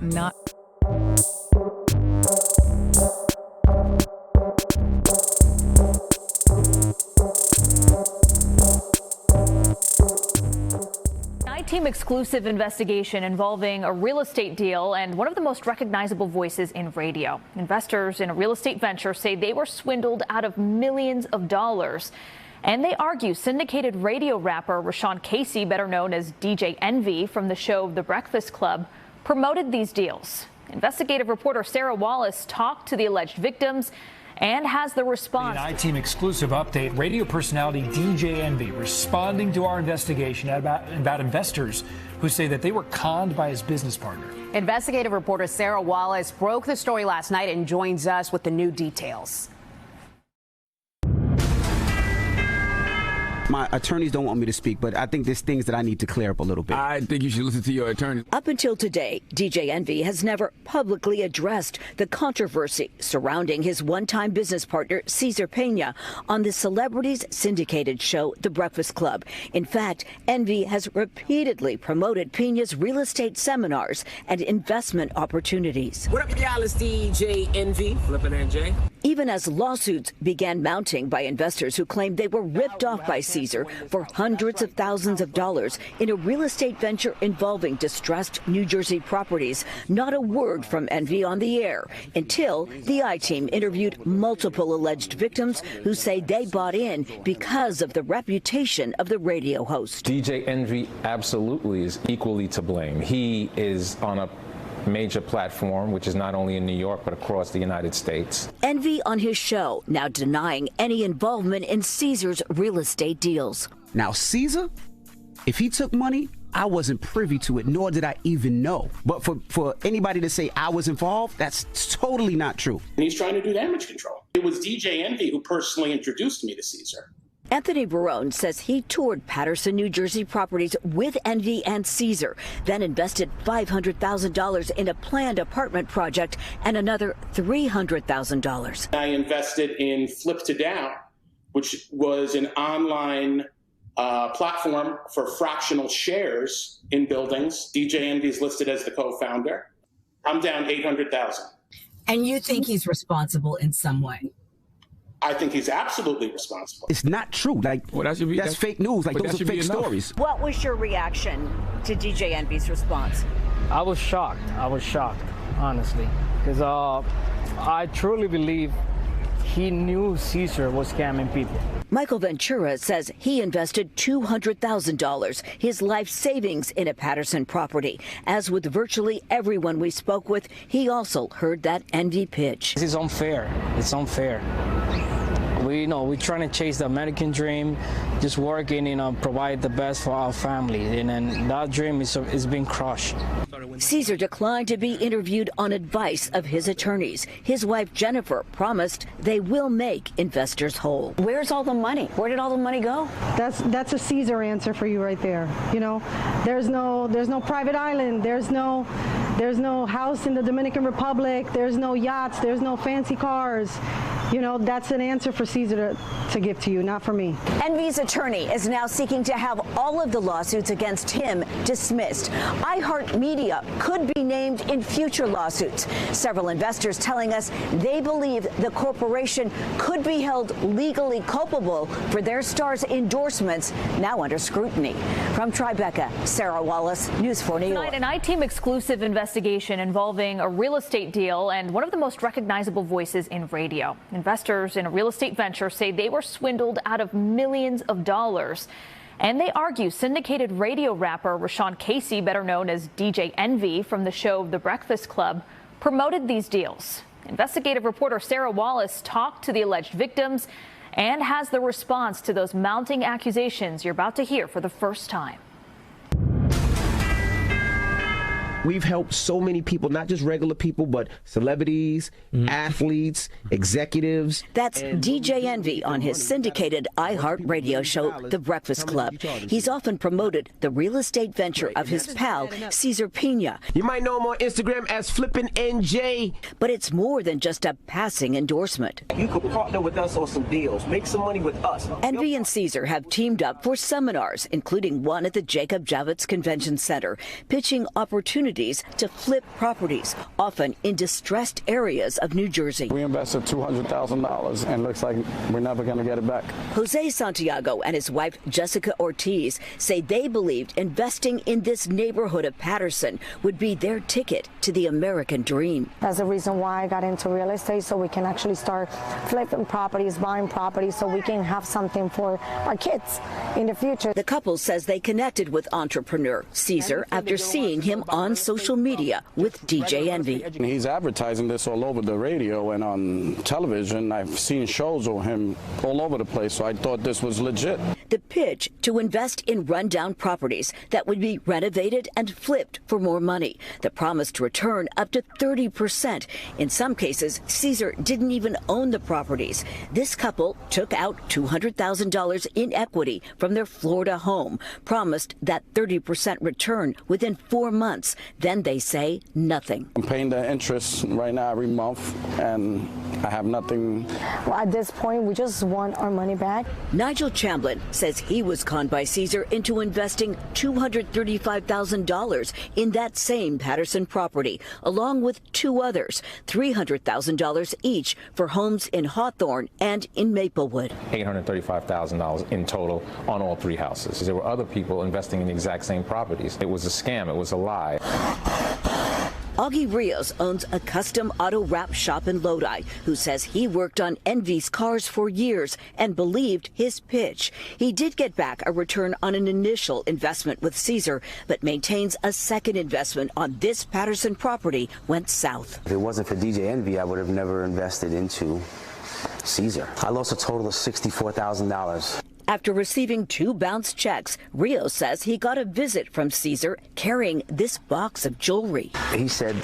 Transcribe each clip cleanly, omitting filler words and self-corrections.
not. Team exclusive investigation involving a real estate deal and one of the most recognizable voices in radio. Investors in a real estate venture say they were swindled out of millions of dollars. And they argue syndicated radio rapper Rashawn Casey, better known as DJ Envy from the show The Breakfast Club, promoted these deals. Investigative reporter Sarah Wallace talked to the alleged victims and has the response. An I-Team exclusive update. Radio personality DJ Envy responding to our investigation about investors who say that they were conned by his business partner. Investigative reporter Sarah Wallace broke the story last night and joins us with the new details. My attorneys don't want me to speak, but I think there's things that I need to clear up a little bit. I think you should listen to your attorney. Up until today, DJ Envy has never publicly addressed the controversy surrounding his one-time business partner, Cesar Pina, on the celebrities syndicated show, The Breakfast Club. In fact, Envy has repeatedly promoted Pina's real estate seminars and investment opportunities. What up, y'all? It's DJ Envy, flipping NJ. Even as lawsuits began mounting by investors who claimed they were ripped off by Cesar for hundreds of thousands of dollars in a real estate venture involving distressed New Jersey properties, not a word from Envy on the air until the I-Team interviewed multiple alleged victims who say they bought in because of the reputation of the radio host. DJ Envy absolutely is equally to blame. He is on a major platform, which is not only in New York, but across the United States. Envy on his show now denying any involvement in Cesar's real estate deals. Now, Cesar, if he took money, I wasn't privy to it, nor did I even know. But for anybody to say I was involved, that's totally not true. And he's trying to do damage control. It was DJ Envy who personally introduced me to Cesar. Anthony Barone says he toured Paterson, New Jersey properties with Envy and Cesar, then invested $500,000 in a planned apartment project and another $300,000. I invested in Flip to Down, which was an online platform for fractional shares in buildings. DJ Envy is listed as the co-founder. I'm down $800,000. And you think he's responsible in some way? I think he's absolutely responsible. It's not true. Like, well, that's fake news. Like, those are fake stories. What was your reaction to DJ Envy's response? I was shocked, honestly, because I truly believe he knew Cesar was scamming people. Michael Ventura says he invested $200,000, his life savings, in a Paterson property. As with virtually everyone we spoke with, he also heard that Envy pitch. This is unfair. It's unfair. We're trying to chase the American dream, just working, provide the best for our family, and that dream is being crushed. Cesar declined to be interviewed on advice of his attorneys. His wife, Jennifer, promised they will make investors whole. Where's all the money? Where did all the money go? That's a Cesar answer for you right there. There's no private island. There's no house in the Dominican Republic. There's no yachts. There's no fancy cars. That's an answer for Cesar to give to you, not for me. Envy's attorney is now seeking to have all of the lawsuits against him dismissed. iHeartRadio could be named in future lawsuits. Several investors telling us they believe the corporation could be held legally culpable for their star's endorsements, now under scrutiny. From Tribeca, Sarah Wallace, News 4 New York. Tonight, an I-Team exclusive investigation involving a real estate deal and one of the most recognizable voices in radio. Investors in a real estate venture say they were swindled out of millions of dollars. And they argue syndicated radio rapper Rashawn Casey, better known as DJ Envy from the show The Breakfast Club, promoted these deals. Investigative reporter Sarah Wallace talked to the alleged victims and has the response to those mounting accusations you're about to hear for the first time. We've helped so many people, not just regular people, but celebrities, athletes, executives. That's DJ Envy on his syndicated iHeartRadio show, The Breakfast Club. He's often promoted the real estate venture of his pal, Cesar Pina. You might know him on Instagram as Flippin' NJ. But it's more than just a passing endorsement. You could partner with us on some deals, make some money with us. Envy and Cesar have teamed up for seminars, including one at the Jacob Javits Convention Center, pitching opportunities opportunities to flip properties, often in distressed areas of New Jersey. We invested $200,000 and looks like we're never going to get it back. Jose Santiago and his wife Jessica Ortiz say they believed investing in this neighborhood of Patterson would be their ticket to the American dream. That's the reason why I got into real estate, so we can actually start flipping properties, buying properties, so we can have something for our kids in the future. The couple says they connected with entrepreneur Cesar after seeing him on social media with DJ Envy. He's advertising this all over the radio and on television. I've seen shows of him all over the place, so I thought this was legit. The pitch to invest in rundown properties that would be renovated and flipped for more money. The promise to return up to 30%. In some cases, Cesar didn't even own the properties. This couple took out $200,000 in equity from their Florida home, promised that 30% return within 4 months. Then they say nothing. I'm paying the interest right now every month, and I have nothing. Well, at this point, we just want our money back. Nigel Chamblin says he was conned by Cesar into investing $235,000 in that same Patterson property, along with 2 others, $300,000 each for homes in Hawthorne and in Maplewood. $835,000 in total on all 3 houses. There were other people investing in the exact same properties. It was a scam. It was a lie. Augie Rios owns a custom auto wrap shop in Lodi, who says he worked on Envy's cars for years and believed his pitch. He did get back a return on an initial investment with Cesar, but maintains a second investment on this Patterson property went south. If it wasn't for DJ Envy, I would have never invested into Cesar. I lost a total of $64,000. After receiving 2 bounced checks, Rio says he got a visit from Cesar carrying this box of jewelry. He said,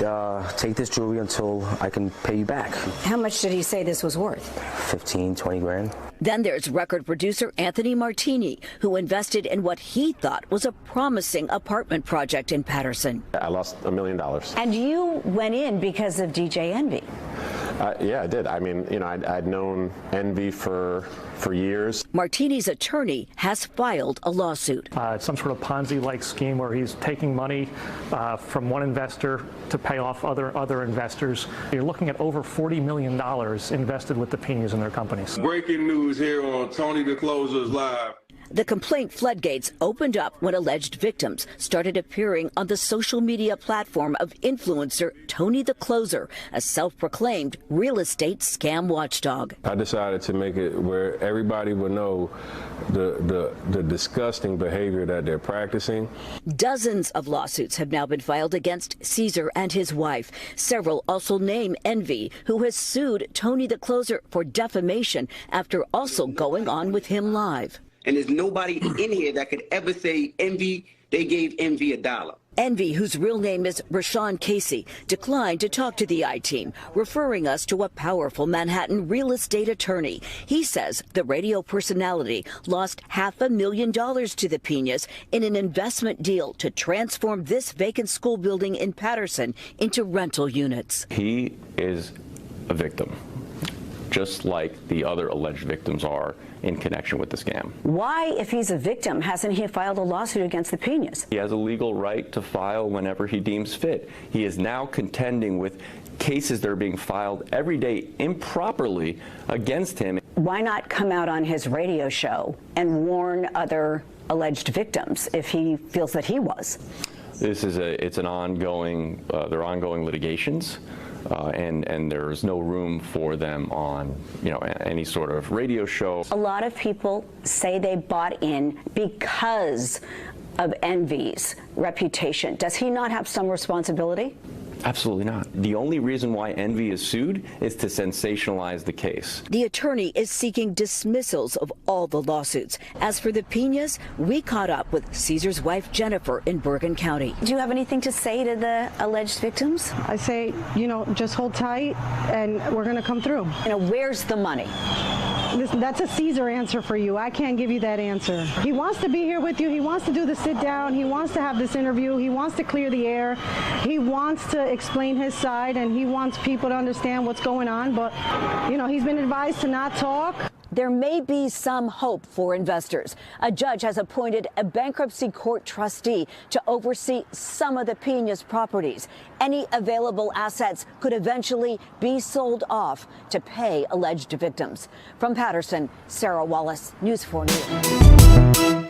take this jewelry until I can pay you back. How much did he say this was worth? 15, 20 grand. Then there's record producer Anthony Martini, who invested in what he thought was a promising apartment project in Patterson. I lost $1 million. And you went in because of DJ Envy. Yeah, I did. I mean, you know, I'd known Envy for years. Martini's attorney has filed a lawsuit. It's some sort of Ponzi-like scheme where he's taking money from one investor to pay off other investors. You're looking at over $40 million invested with the Pinas in their companies. Breaking news here on Tony the Closer's Live. The complaint floodgates opened up when alleged victims started appearing on the social media platform of influencer Tony the Closer, a self-proclaimed real estate scam watchdog. I decided to make it where everybody would know the disgusting behavior that they're practicing. Dozens of lawsuits have now been filed against Cesar and his wife. Several also name Envy, who has sued Tony the Closer for defamation after also going on with him live. And there's nobody in here that could ever say Envy, they gave Envy $1. Envy, whose real name is Rashawn Casey, declined to talk to the I-Team, referring us to a powerful Manhattan real estate attorney. He says the radio personality lost $500,000 to the Pinas in an investment deal to transform this vacant school building in Patterson into rental units. He is a victim, just like the other alleged victims are in connection with the scam. Why, if he's a victim, hasn't he filed a lawsuit against the Pinas? He has a legal right to file whenever he deems fit. He is now contending with cases that are being filed every day improperly against him. Why not come out on his radio show and warn other alleged victims if he feels that he was? This is it's an ongoing, they're ongoing litigations. And there's no room for them on, any sort of radio show. A lot of people say they bought in because of Envy's reputation. Does he not have some responsibility? Absolutely not. The only reason why Envy is sued is to sensationalize the case. The attorney is seeking dismissals of all the lawsuits. As for the Pinas, we caught up with Cesar's wife, Jennifer, in Bergen County. Do you have anything to say to the alleged victims? I say, just hold tight and we're going to come through. Where's the money? That's a Cesar answer for you. I can't give you that answer. He wants to be here with you. He wants to do the sit down. He wants to have this interview. He wants to clear the air. He wants to explain his side, and he wants people to understand what's going on. But, he's been advised to not talk. there may be some hope for investors. A judge has appointed a bankruptcy court trustee to oversee some of the Pina's properties. Any available assets could eventually be sold off to pay alleged victims. From Patterson, Sarah Wallace, News 4 News.